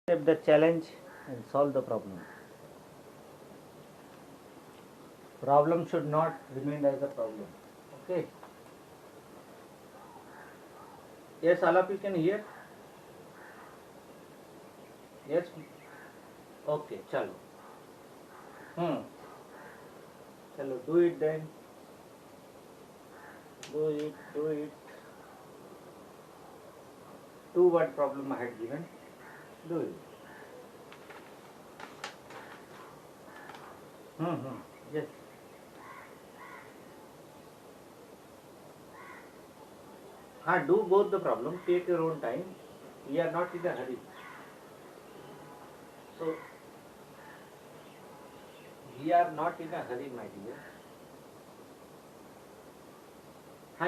Accept the challenge and solve the problem. Problem should not remain as a problem. Okay. Yes, all of you can hear. Yes. Okay. Chalo. Chalo. Do it then. Do it. Do it. 2 word problem I had given. Do it. Yes. Do both the problem. Take your own time. We are not in a hurry. So, we are not in a hurry, my dear.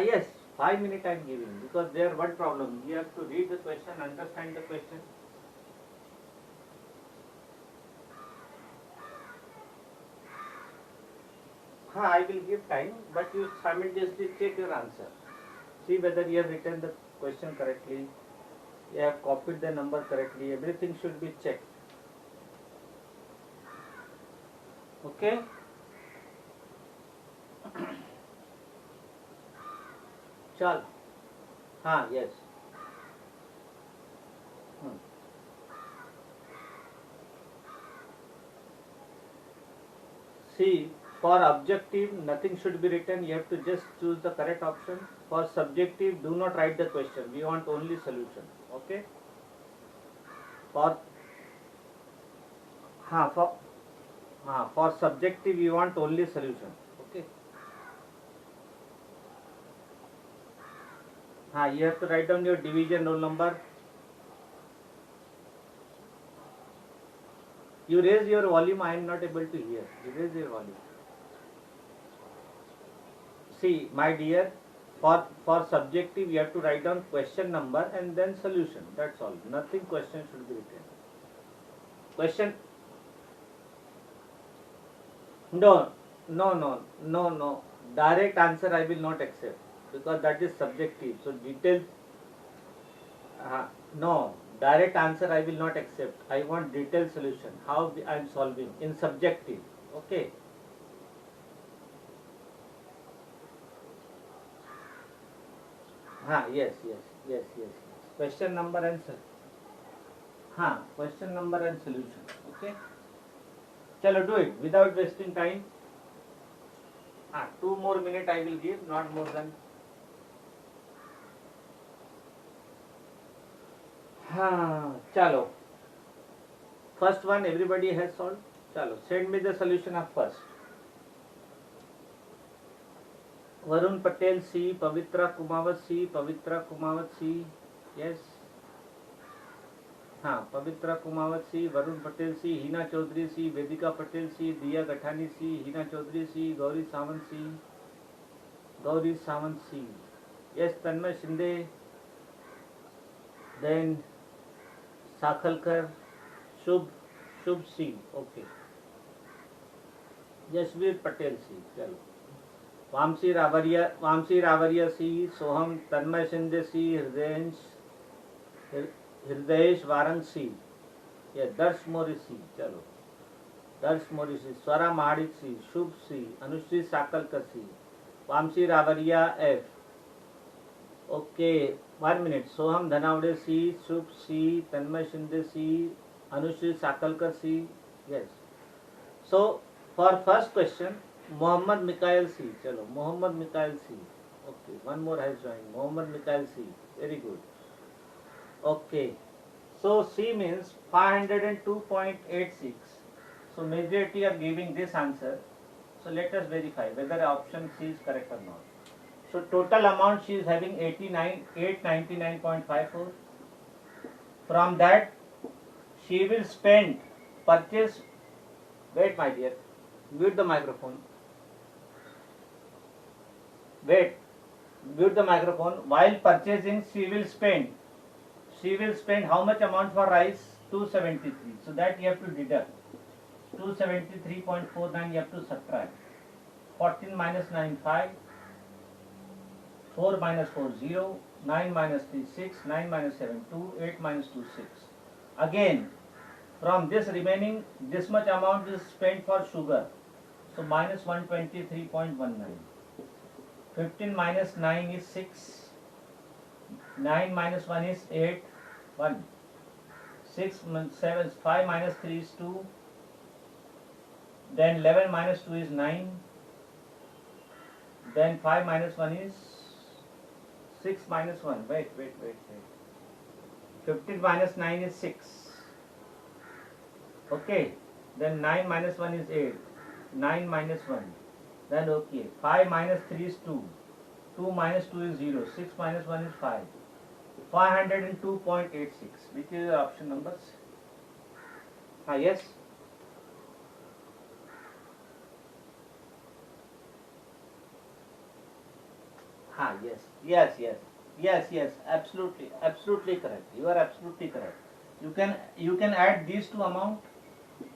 Yes, 5 minutes I am giving because there one problem. You have to read the question, understand the question. I will give time, but you simultaneously check your answer. See whether you have written the question correctly, you have copied the number correctly, everything should be checked. Okay? Chal. Yes. See, for objective, nothing should be written. You have to just choose the correct option. For subjective, do not write the question. We want only solution. Okay? For subjective, we want only solution. Okay? You have to write down your division roll number. You raise your volume. I am not able to hear. You raise your volume. See, my dear, for subjective, you have to write down question number and then solution. That's all. Nothing question should be written. Question. No. Direct answer I will not accept because that is subjective. So details. No. Direct answer I will not accept. I want detailed solution. How I am solving in subjective. Okay. Yes. Question number and question number and solution. Okay. Chalo, do it without wasting time. 2 more minutes I will give, not more than. Chalo. First one everybody has solved. Chalo, send me the solution of first. Varun Patel C, Pavitra Kumawat C, yes. Pavitra Kumawat C, Varun Patel C, Hina Chaudhary C, Vedika Patel C, Diya Gathani C, Hina Chaudhary C, Gauri Sawant C, yes. Tanmay Shinde, then Sakhalkar, Shubh C, okay. Yashvir Patel C, chalo. Vamsi Ravaria C, Soham Tanmay Shinde C, Hridayesh Varang C, Darsh Mori C, chalo. Darsh Mori C, Swara Mahadik C, Shubh C, Anushri Sakalkar C, Vamsi Ravaria F. Okay, 1 minute. Soham Dhanavade C, Shubh C, Tanmay Shinde C, Anushri Sakalkar C, yes. So, for first question, Mohammad Mikhail C. Chalo, Mohammad Mikhail C. Okay, one more has joined. Mohammad Mikhail C. Very good. Okay. So C means 502.86. So majority are giving this answer. So let us verify whether option C is correct or not. So total amount she is having 899.54. From that she will spend purchase. Wait, my dear. Mute the microphone. Wait, mute the microphone. While purchasing, she will spend how much amount for rice? 273. So that you have to deduct. 273.49 you have to subtract. 14 minus 9, 5. 4 minus 4, 0. 9 minus 3, 6. 9 minus 7, 2. 8 minus 2, 6. Again, From this remaining, this much amount is spent for sugar. So minus 123.19. 15 minus 9 is 6. 9 minus 1 is 8. 1. 6 7, 5 minus 3 is 2. Then 11 minus 2 is 9. Then 5 minus 1 is 6 minus 1. Wait. 15 minus 9 is 6. Okay. Then 9 minus 1 is 8. 9 minus 1. Then okay. 5 minus 3 is 2. 2 minus 2 is 0. 6 minus 1 is 5. 502.86. Which is your option numbers? Yes. Yes. Absolutely correct. You are absolutely correct. You can add these two amount,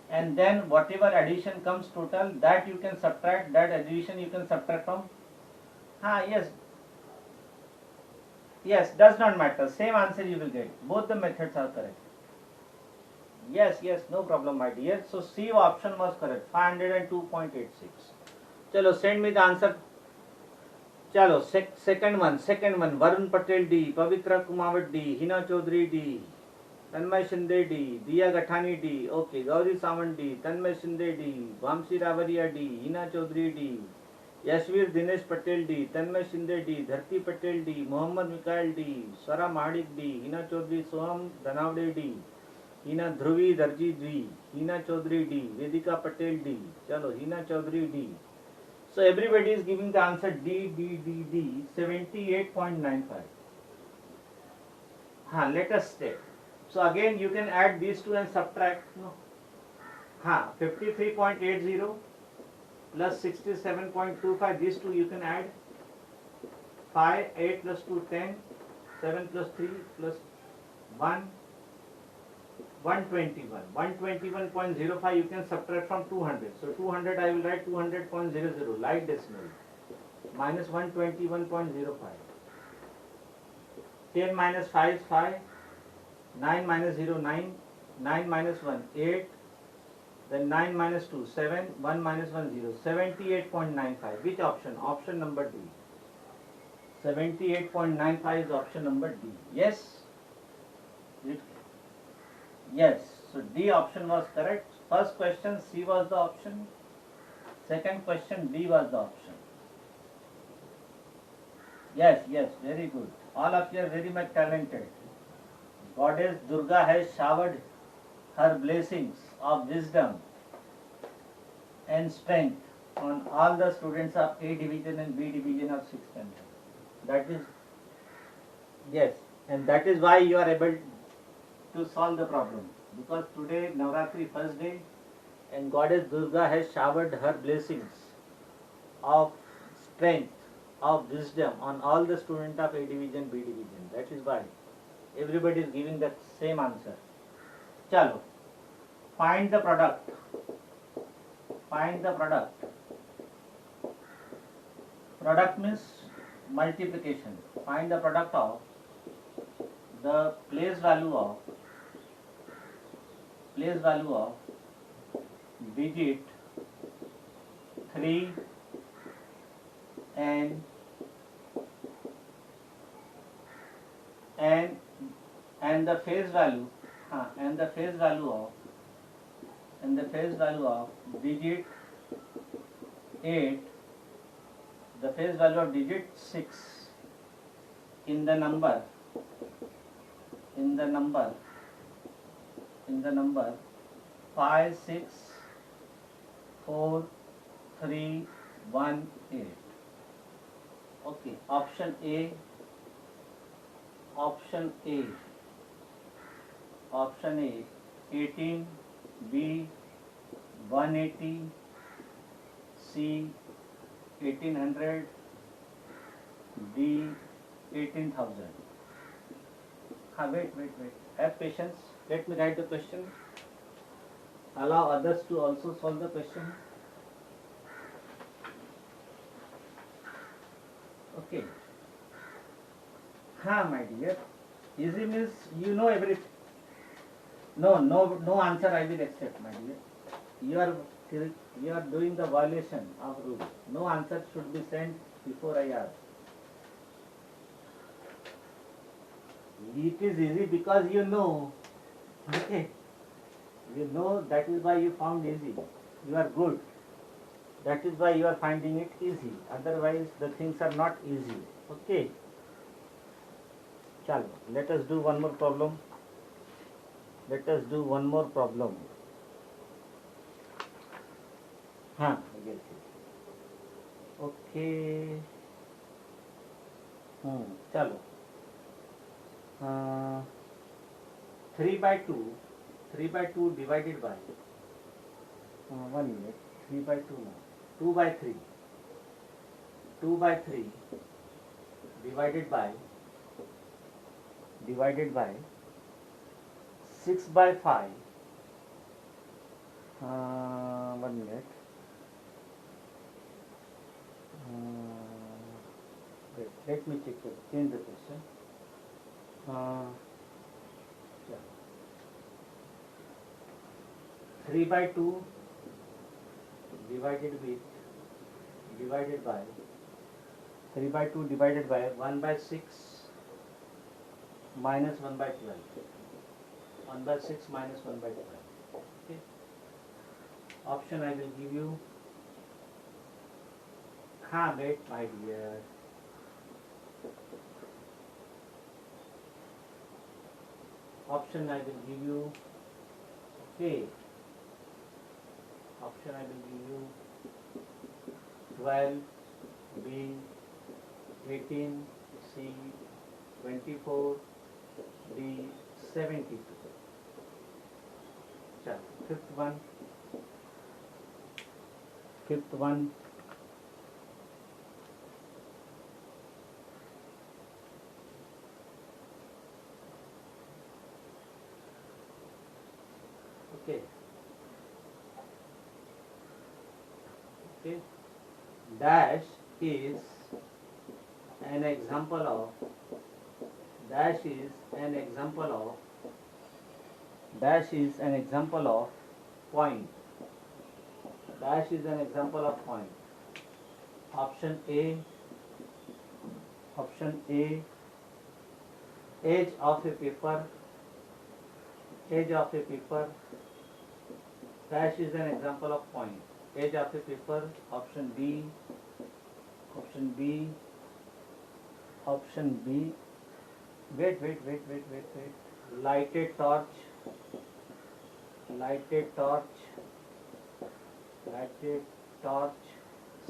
and then whatever addition comes total, that you can subtract, that addition you can subtract from. Yes, does not matter. Same answer you will get. Both the methods are correct. Yes, no problem, my dear. So C option was correct. 502.86. Chalo, send me the answer. Chalo, second one. Varun Patel D, Pavitra Kumawat D, Hina Chaudhary D, Tanmay Shinde D, Diya Gathani D, okay, Gauri Sawant D, Tanmay Shinde D, Vamsi Ravaria D, Hina Chaudhary D, Yashvir Dinesh Patel D, Tanmay Shinde D, Dharti Patel D, Mohammad Mikael D, Swara Mahadik D, Hina Chaudhary Soham Dhanavde D, Hina Dhruvi Darji D, Hina Chaudhary D, Vedika Patel D, chalo, Hina Chaudhary D. So everybody is giving the answer D, 78.95. Let us stay. So again you can add these two and subtract. 53.80 plus 67.25, these two you can add. 5, 8 plus 2, 10, 7 plus 3 plus 1, 121. 121.05 you can subtract from 200. So 200 I will write 200.00, light decimal. Minus 121.05. 10 minus 5 is 5. 9 minus 0, 9. 9 minus 1, 8. Then 9 minus 2, 7. 1 minus 1, 0. 78.95. Which option? Option number D. 78.95 is option number D. Yes? Yes. So D option was correct. First question C was the option. Second question D was the option. Yes, very good. All of you are very much talented. Goddess Durga has showered her blessings of wisdom and strength on all the students of A division and B division of 6th standard. That is, yes, and that is why you are able to solve the problem. Because today Navratri first day and Goddess Durga has showered her blessings of strength, of wisdom on all the students of A division, B division. That is why everybody is giving the same answer. Chalo, find the product. Find the product. Product means multiplication. Find the product of the place value of digit 3 and the face value and the face value of digit 8, the face value of digit 6 in the number 5, 6, 4, 3, 1, 8. Okay, option A, 18, B 180, C 1800, D 18,000. Wait. Have patience. Let me write the question. Allow others to also solve the question. Okay. My dear. Easy means you know everything. No answer I will accept, my dear. You are doing the violation of rule. No answer should be sent before I ask. It is easy because you know. Okay. You know, that is why you found easy. You are good. That is why you are finding it easy. Otherwise, the things are not easy. Okay. Chalo. Let us do one more problem. Let us do one more problem. हाँ, yes, yes. Okay. चलो. 3 by 2. 3 by 2 divided by 1 minute. 3 by 2 now. 2 by 3. 2 by 3 divided by 6 by 5. 1 minute. Wait, let me change the question. Yeah. 3 by 2 divided by 3 by 2 divided by 1 by 6 minus 1 by 12. 1 by 6 minus 1 by 12. Okay. Option I will give you. Wait, my dear. Option I will give you. Okay. Option I will give you 12, B, 18, C, 24, D, 72. Chalo, fifth one. Okay. Dash is an example of point. Dash is an example of point. Option A, edge of a paper. Dash is an example of point. Edge of a paper. Option B. Wait. Lighted torch.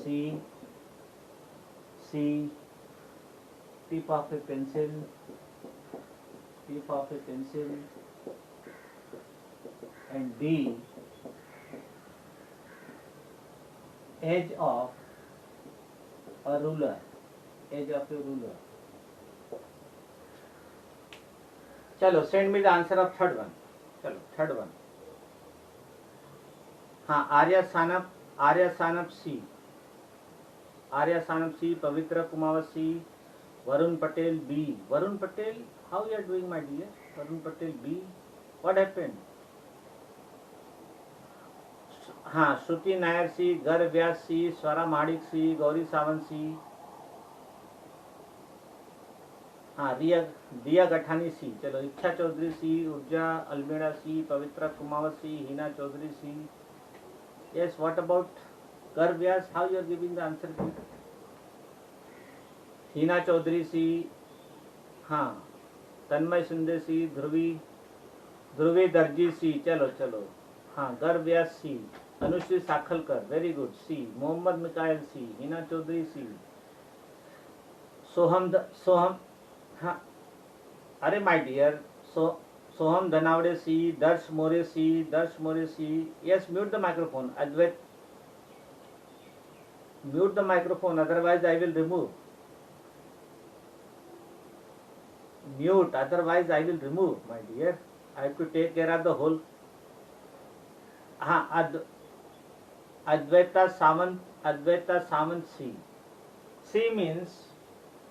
C. Tip of a pencil. And D. Edge of a ruler. Chalo, send me the answer of third one. Third one. Arya Sanap C. Pavitra Kumawat C. Varun Patel B. Varun Patel, how you are doing, my dear? Varun Patel B. What happened? Shruti Nair C. Gar Vyas C. Swara Mahadik C. Gauri Sawant C. दिया गठानी C. चलो, इच्छा Chaudhary C. ऊर्जा अल्मेड़ा C. Pavitra Kumawat C. Heena Chaudhary C. Yes, what about Gar Vyas? How you are giving the answer? Hina Chaudhary C. Tanmay Shinde C. ध्रुवी दर्जी C. चलो. Gar Vyas C. Anushree Sakhalkar, very good C. Mohammad Mikail C. Heena Chaudhary C. Soham अरे my dear, Soham Dhanawade C. Darsh more C. Yes, mute the microphone. Advait, mute the microphone, otherwise I will remove. My dear. I have to take care of the whole. Advaita Samant C. C means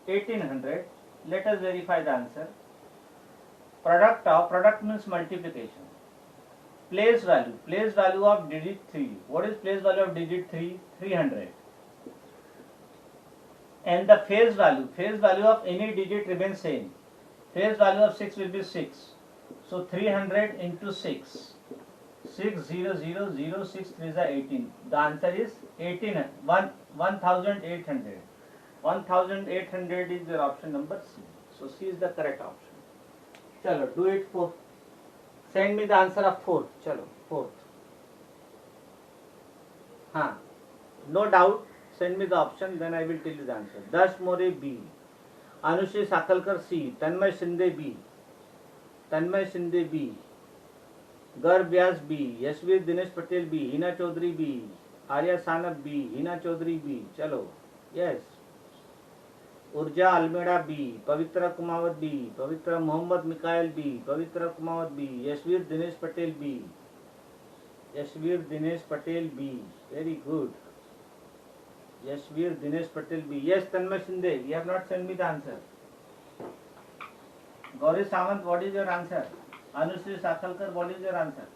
1800. Let us verify the answer. Product means multiplication. place value of digit 3. What is place value of digit 3? 300. And the phase value of any digit remains same. Phase value of 6 will be 6. So 300 into 6. 60006 3 is 18. The answer is 1800. 1800 is your option number C. So C is the correct option. Chalo, do it for. Send me the answer of fourth. Chalo, fourth. हाँ, no doubt. Send me the option, then I will tell you the answer. Dash More B, Anushri Sakalkar C, Tanmay Shinde B, Gar Vyas B, Yashvir Dinesh Patel B, Hina Chaudhary B, Arya Sanab B, Hina Chaudhary B. Chalo, yes. Urja Almeda B, Pavitra Kumawat B, Pavitra Mohammed Mikael B, Pavitra Kumawat B, Yashvir Dinesh Patel B, very good. Yashvir Dinesh Patel B. Yes, Tanmay Shinde, you have not sent me the answer. Gauri Samant, what is your answer? Anushri Sakhalkar, what is your answer?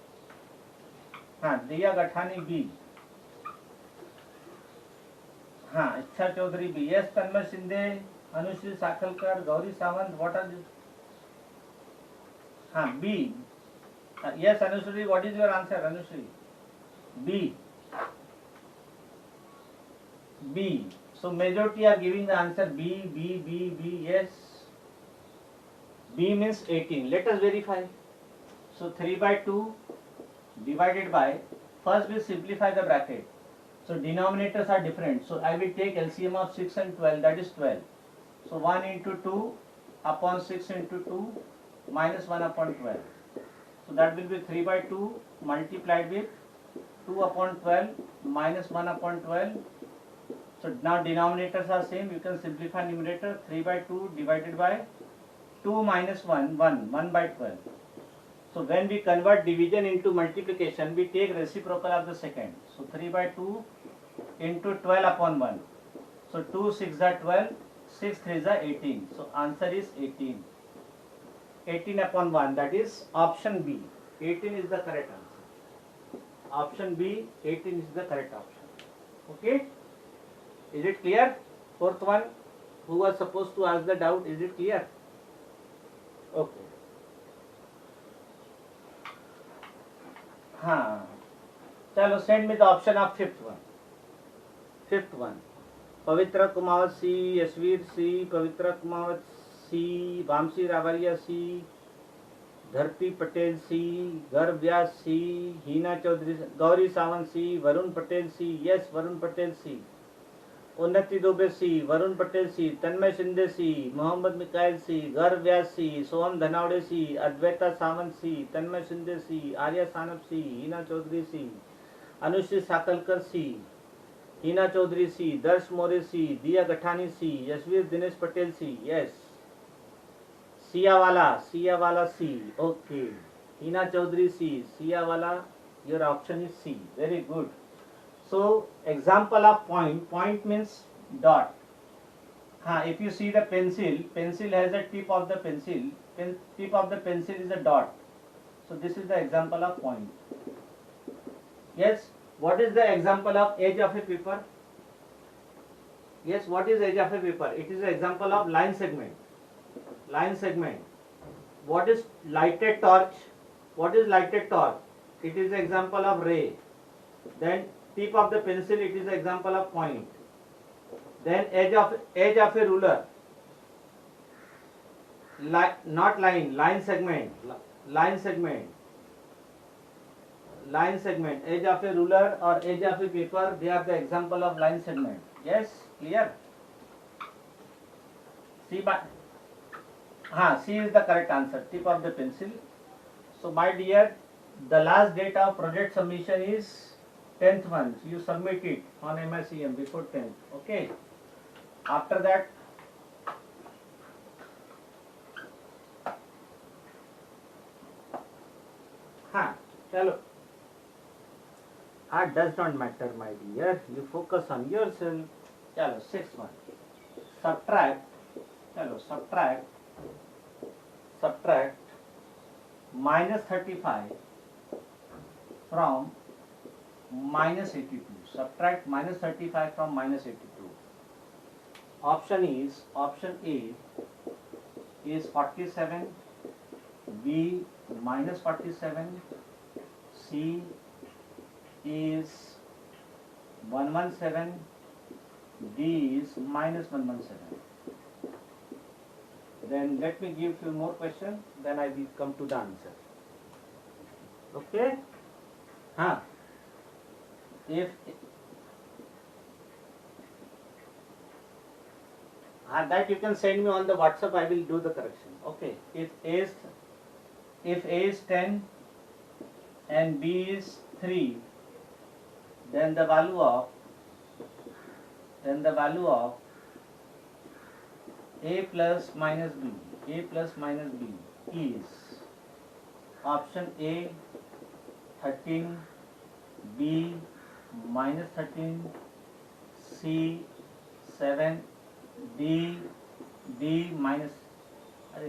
हाँ, Diya Gathani B. हाँ, Ichha Chaudhary B. Yes, Tanmay Shinde, Anushri Sakhalkar, Gauri Samant, what are these? हाँ, B. Yes, Anushri, what is your answer? Anushri, B. So majority are giving the answer B. Yes. B means 18. Let us verify. So 3 by 2 divided by. First we simplify the bracket. So denominators are different. So I will take LCM of 6 and 12. That is 12. So 1 into 2 upon 6 into 2 minus 1 upon 12. So that will be 3 by 2 multiplied with 2 upon 12 minus 1 upon 12. So now denominators are same. You can simplify numerator. 3 by 2 divided by 2 minus 1 by 12. So when we convert division into multiplication, we take reciprocal of the second. So 3 by 2 into 12 upon 1. So 2 6 are 12, 6 3 are 18. So answer is 18. 18 upon 1, that is option B. 18 is the correct answer. Option B, 18 is the correct option. Okay? Is it clear? Fourth one, who was supposed to ask the doubt, is it clear? Okay. हाँ, चलो send me the option of fifth one. Fifth one, Pavitra Kumawat C, Yashvir C, Pavitra Kumawat C, Vamsi Ravaria C, Dharti Patel C, Gar Vyas C, Hina Chaudhary, Gauri Sawant C, Varun Patel C. Yes, Varun Patel C. उन्नति दुबे सी, वरुण पटेल सी, तन्मय शिंदे सी, मोहम्मद मिकाइल सी, घर व्यास सी, सोहम धनावड़े सी, अद्वैता सावंत सी, तन्मय शिंदे सी, आर्या सानप सी, हिना चौधरी सी, अनुश्री साकलकर सी, हिना चौधरी सी, दर्श More C, Diya Gathani C, Yashveer Dinesh Patel C. Yes, Siyawala C. Okay, Heena Chaudhary C, Siyawala. Your option is C. Very good. So example of point means dot. If you see the pencil has a tip of the pencil. Tip of the pencil is a dot. So this is the example of point. Yes. What is the example of edge of a paper? Yes. What is edge of a paper? It is an example of line segment. What is lighted torch? It is an example of ray. Then tip of the pencil, it is an example of point. Then edge of a ruler, line segment. Edge of a ruler or edge of a paper, they are the example of line segment. Yes, clear? C is the correct answer. Tip of the pencil. So my dear, the last date of project submission is 10th month. You submit it on MICM before 10th. Okay. After that, chalo. Art does not matter, my dear. You focus on yourself. Chalo, 6th one. Subtract minus 35 from minus 82. Subtract minus 35 from minus 82. Option A is 47, B minus 47, C is 117, D is minus 117. Then let me give few more questions, then I will come to the answer. Okay? If that you can send me on the WhatsApp, I will do the correction. Okay. If A is 10 and B is 3, then the value of A plus minus B is option A 13, B minus 13, C 7, D minus,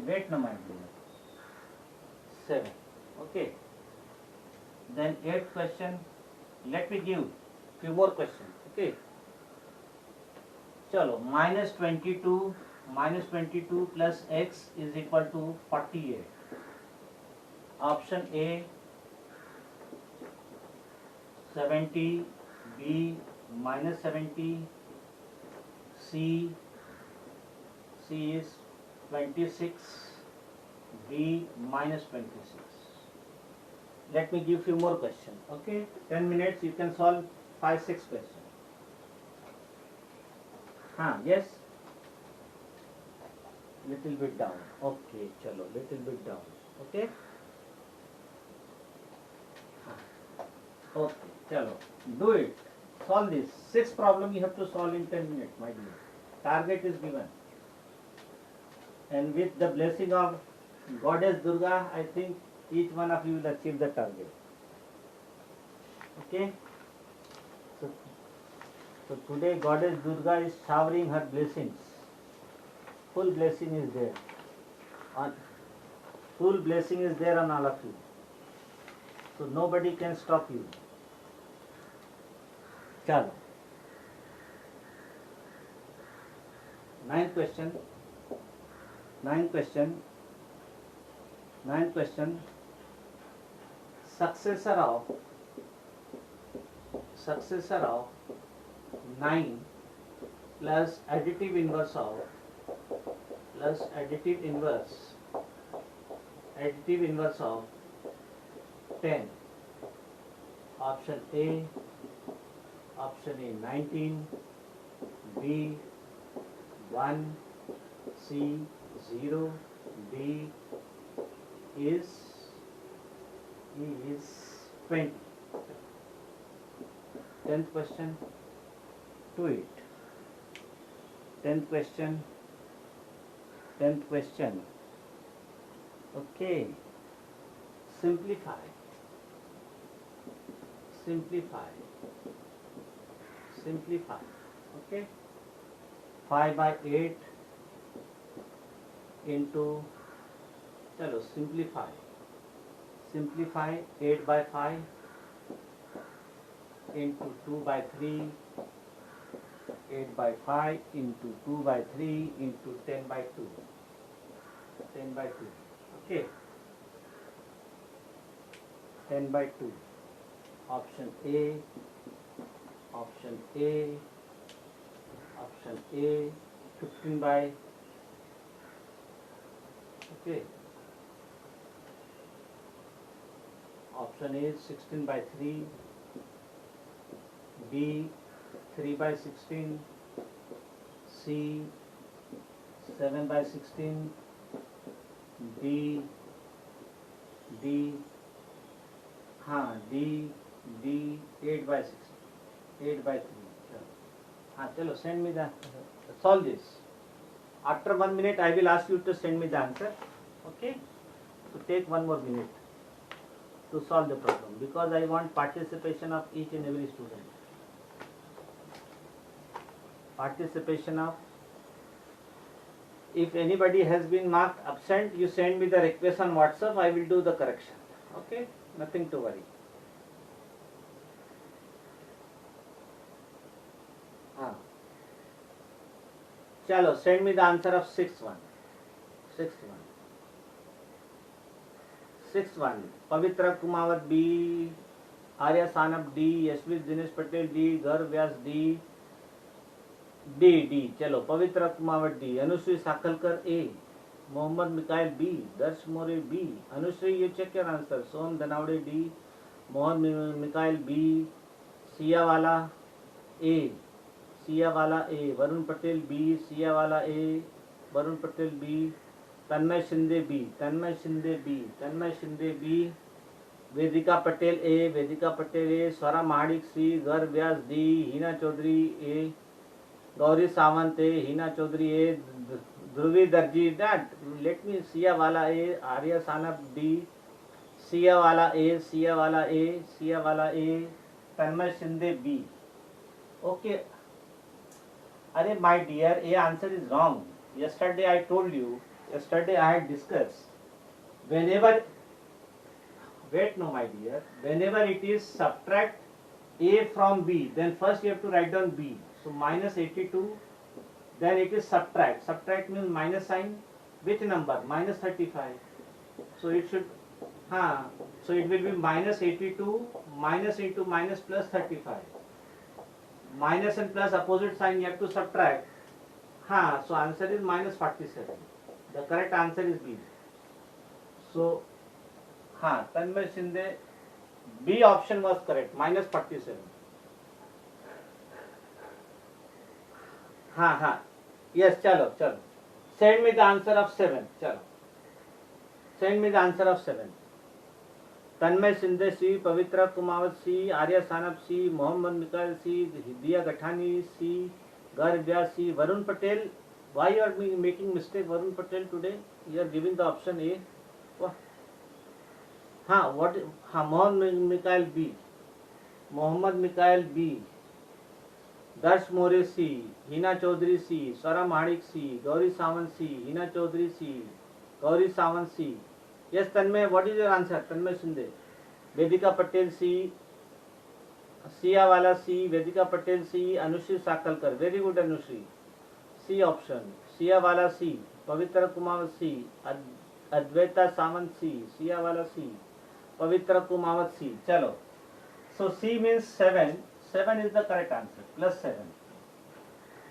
wait no mind 7. Okay. Then 8th question, let me give few more questions. Okay. Chalo, minus 22 plus x is equal to 48. Option A 70, B minus 70, C is 26, D minus 26. Let me give few more questions. Okay, 10 minutes you can solve 5-6 questions. Yes. Little bit down. Okay, chalo, little bit down. Okay. Okay, chalo, do it. Solve this. 6 problem you have to solve in 10 minutes, my dear. Target is given. And with the blessing of Goddess Durga, I think each one of you will achieve the target. Okay? So today Goddess Durga is showering her blessings. Full blessing is there. Full blessing is there on all of you. So nobody can stop you. Chalo. 9th question. Successor of 9 plus additive inverse of 10. Option A 19, B 1, C 0, D is 20. 10th question, to it. 10th question. Okay. Simplify. Okay. 5 by 8 into, chalo, simplify 8 by 5 into 2 by 3, 8 by 5 into 2 by 3 into 10 by 2. Okay. 10 by 2. Option A 15 by, okay. Option A 16 by 3, B 3 by 16, C 7 by 16, D 8 by 16, 8 by 3. Chalo, send me the, solve this. After 1 minute I will ask you to send me the answer. Okay. So take 1 more minute to solve the problem, because I want participation of each and every student. If anybody has been marked absent, you send me the request on WhatsApp, I will do the correction. Okay, nothing to worry. चलो send me the answer of sixth one. Sixth one. Sixth one. Pavitra Kumawat B. Arya Sanap D. Yashwit Dinesh Patel D. Garv Vyas D. D. चलो पवित्र Kumawat D. Anushree साखलकर A. Mohammad Mikail B. दर्श मोरे B. Anushree you check your answer. Som Dhanawade D. Mohammad Mikail B. Siya वाला A. Siya वाला A. Varun Patel B. Siya वाला A. Varun Patel B. Tanmay Shinde B. Tanmay Shinde B. Tanmay Shinde B. Vedika Patel A. Vedika Patel A. Swara Mahadik C. गर्व व्यास D. Hina Chaudhary A. Gauri Sawant A. Hina Chaudhary A. ध्रुवी दर्जी that let me Siya वाला A. Arya Sanap D. Siya वाला A. Siya वाला A. Siya वाला A. Tanmay Shinde B. Okay. अरे my dear, A answer is wrong. Yesterday I told you. Yesterday I had discussed. Whenever, wait no my dear. Whenever it is subtract A from B, then first you have to write down B. So minus 82. Then it is subtract. Subtract means minus sign. Which number? Minus 35. So it should. So it will be minus 82 minus into minus plus 35. Minus and plus opposite sign you have to subtract. So answer is minus 47. The correct answer is B. So Tanmay Shinde, B option was correct. Minus 47. Yes, chalo. Send me the answer of 7. Chalo. Send me the answer of 7. Tanmay Shinde C, Pavitra Kumawat C, Arya Sanap C, Mohammad Mikail C, Diya Gathani C, Garv Vyas C, Varun Patel. Why you are making mistake, Varun Patel, today? You are giving the option A. Mohammad Mikael B. Mohammad Mikael B. Darsh More C. Hina Chaudhary C. Swara Mahadik C. Gauri Sawant C. Hina Chaudhary C. Gauri Sawant C. Yes, Tanmay, what is your answer? Tanmay Shinde. Vedika Patel C. Siya Wala C. Vedika Patel C. Anushri Sakalkar. Very good, Anushri. C option. Siya Wala C. Pavitra Kumawat C. Advaita Samant C. Siya Wala C. Pavitra Kumawat C. Chalo. So C means 7. 7 is the correct answer. Plus 7.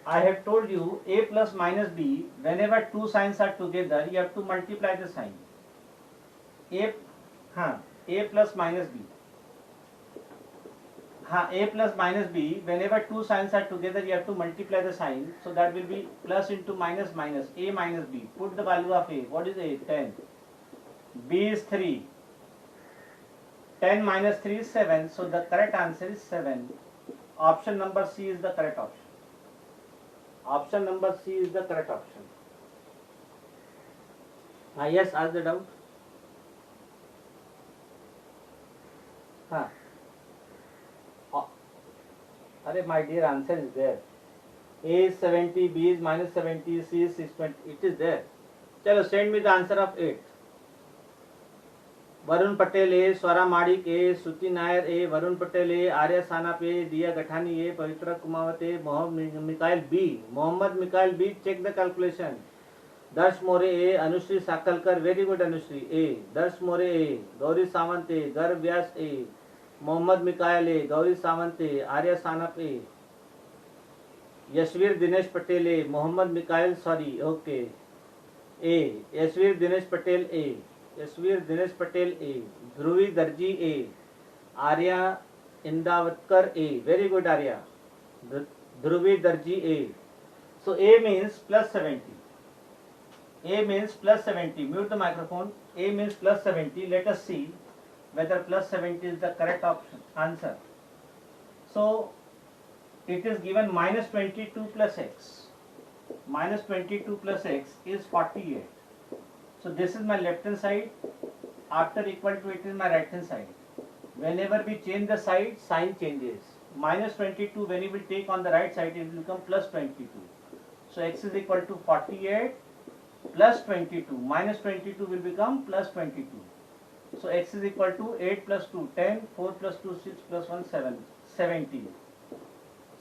I have told you A plus minus B. Whenever two signs are together, you have to multiply the sign. A plus minus B. A plus minus B. Whenever two signs are together, you have to multiply the sign. So that will be plus into minus minus. A minus B. Put the value of A. What is A? 10. B is 3. 10 minus 3 is 7. So the correct answer is 7. Option number C is the correct option. Option number C is the correct option. Yes, ask the doubt. My dear, answer is there. A is 70, B is minus 70, C is 620. It is there. Chalo, send me the answer of 8. Varun Patel A, Swara Madik A, Suti Nair A, Varun Patel A, Arya Sanap A, Diya Gathani A, Pavitra Kumawat A, Mohammad Mikail B. Mohammad Mikail B, check the calculation. Darsh More A, Anushri Sakalkar, very good Anushri A. Darsh More A, Gauri Sawant A, Garv Vyas A, Mohammad Mikail A, Gauri Sawant A, Arya Sanap A, Yashveer Dinesh Patel A, Mohammad Mikail Yashveer Dinesh Patel A, Yashveer Dinesh Patel A, Dhruvi Darji A, Arya Indavatkar A, very good Arya, Dhruvi Darji A. So A means plus 70. A means plus 70. Mute the microphone. A means plus 70. Let us see whether plus 70 is the correct option answer. So it is given minus 22 plus x. Minus 22 plus x is 48. So this is my left hand side. After equal to it is my right hand side. Whenever we change the side, sign changes. Minus 22 when you will take on the right side, it will become plus 22. So x is equal to 48 plus 22. Minus 22 will become plus 22. So x is equal to 8 plus 2, 10, 4 plus 2, 6 plus 1, 7, 70.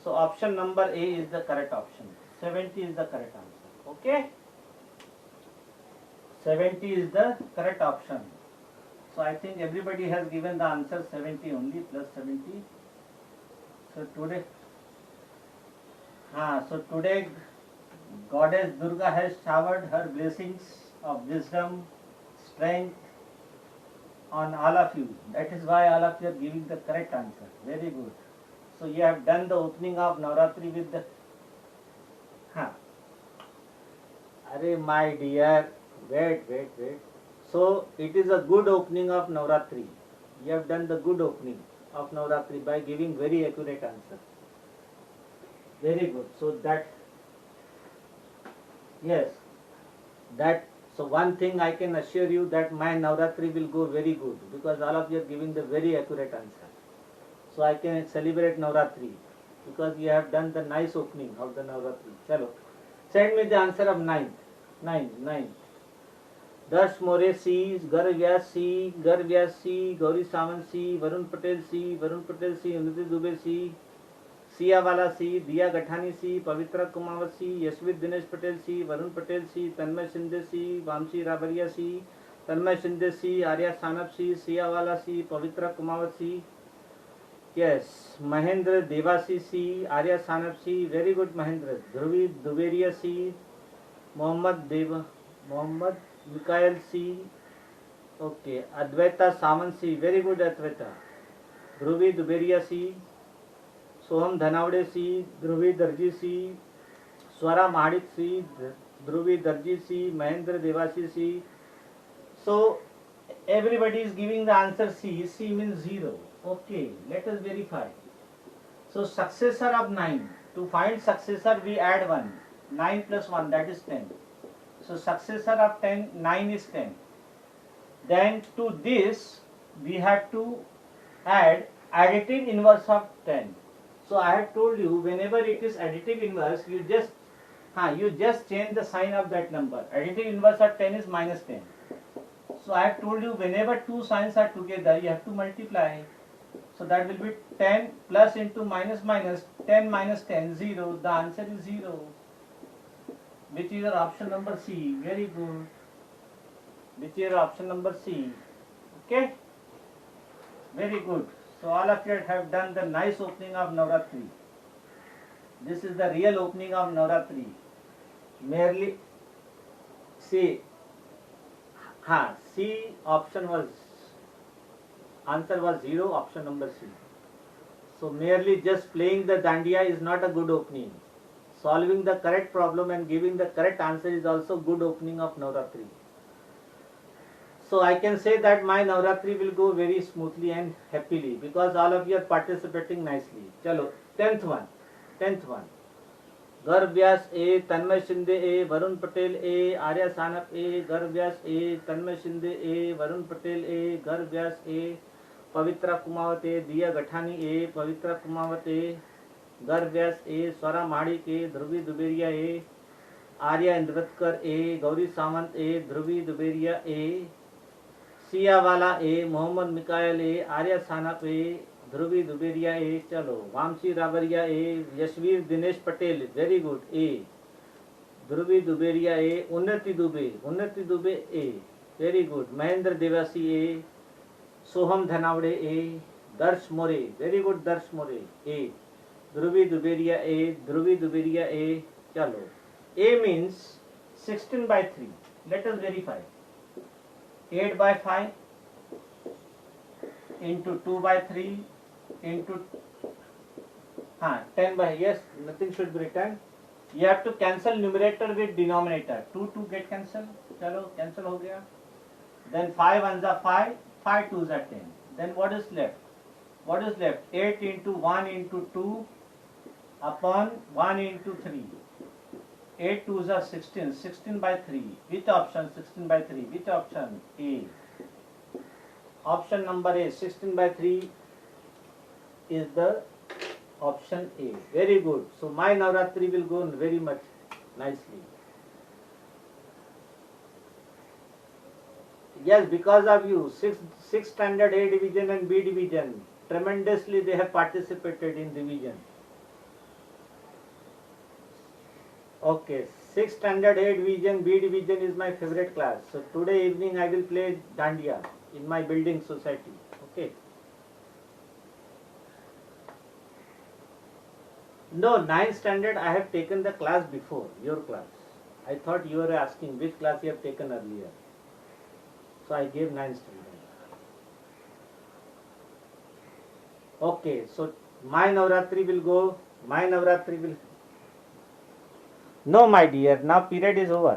So option number A is the correct option. 70 is the correct answer. Okay. 70 is the correct option. So I think everybody has given the answer 70 only, plus 70. So today Goddess Durga has showered her blessings of wisdom, strength on all of you. That is why all of you are giving the correct answer. Very good. So you have done the opening of Navratri with the... Arey my dear, wait. So it is a good opening of Navratri. You have done the good opening of Navratri by giving very accurate answer. Very good. So that, yes, so one thing I can assure you that my Navratri will go very good because all of you are giving the very accurate answer. So I can celebrate Navratri because you have done the nice opening of the Navratri. Chalo. Send me the answer of ninth. Darsh More C, Gar Vyas C, Gauri Samant C, Varun Patel C, Unnati Dubey C, Siya Wala C, Diya Gathani C, Pavitra Kumawat C, Yashwit Dinesh Patel C, Varun Patel C, Tanmay Shinde C, Vamshi Rabaria C, Tanmay Shinde C, Arya Sanap C, Siya Wala C, Pavitra Kumawat C. Yes, Mahendra Devasi C, Arya Sanap C, very good Mahendra. Dhruvi Duberia C, Mohammad Mikael C, okay. Advaita Samant C, very good Advaita. Dhruvi Duberia C, Soham Dhanavade C, Dhruvi Darji C, Swara Mahadik C, Dhruvi Darji C, Mahendra Devasi C. So everybody is giving the answer C. C means 0. Okay, let us verify. So successor of 9. To find successor we add 1. 9 plus 1, that is 10. So successor of 10, 9 is 10. Then to this we have to add additive inverse of 10. So I have told you whenever it is additive inverse, you just change the sign of that number. Additive inverse of 10 is minus 10. So I have told you whenever two signs are together, you have to multiply. So that will be 10 plus into minus, 10 minus 10, 0. The answer is 0. Which is your option number C. Very good. Which is your option number C. Okay. Very good. So all of you have done the nice opening of Navratri. This is the real opening of Navratri. Merely C. C option was, answer was 0, option number C. So merely just playing the dandiya is not a good opening. Solving the correct problem and giving the correct answer is also good opening of Navratri. So I can say that my Navratri will go very smoothly and happily because all of you are participating nicely. Chalo, 10th one. Gar Vyas A, Tanmay Shinde A, Varun Patel A, Arya Sanap A, Gar Vyas A, Tanmay Shinde A, Varun Patel A, Gar Vyas A, Pavitra Kumawat A, Diya Gathani A, Pavitra Kumawat A, Gar Vyas A, Swara Mahadik A, Dhruvi Duberia A, Arya Indvatkar A, Gauri Samant A, Dhruvi Duberia A, Siya Wala A, Mohammad Mikael A, Arya Sanap A, Dhruvi Duberia A, chalo. Vamshi Rabaria A, Yashvir Dinesh Patel, very good, A. Dhruvi Duberia A, Unnati Dube A, very good. Mahendra Devasi A, Soham Dhanavade A, Darsh More, very good Darsh More, A. Dhruvi Duberia A, chalo. A means 16 by 3. Let us verify. 8 by 5 into 2 by 3 into 10 by, yes, nothing should be written. You have to cancel numerator with denominator. 2 get cancelled. Chalo, cancel ho gaya. Then 5 ones are 5, 5 2s are 10. Then what is left? 8 into 1 into 2 upon 1 into 3. 8 2s are 16. 16 by 3. Which option? 16 by 3. Which option? A. Option number A. 16 by 3 is the option A. Very good. So my Navratri will go very much nicely. Yes, because of you, 6th standard A division and B division, tremendously they have participated in division. Okay, 6th standard A division, B division is my favorite class. So today evening I will play Dandiya in my building society. Okay. No, 9th standard I have taken the class before, your class. I thought you were asking which class you have taken earlier. So I gave 9th standard. Okay, so my Navratri will go, my Navratri will... No, my dear, now period is over.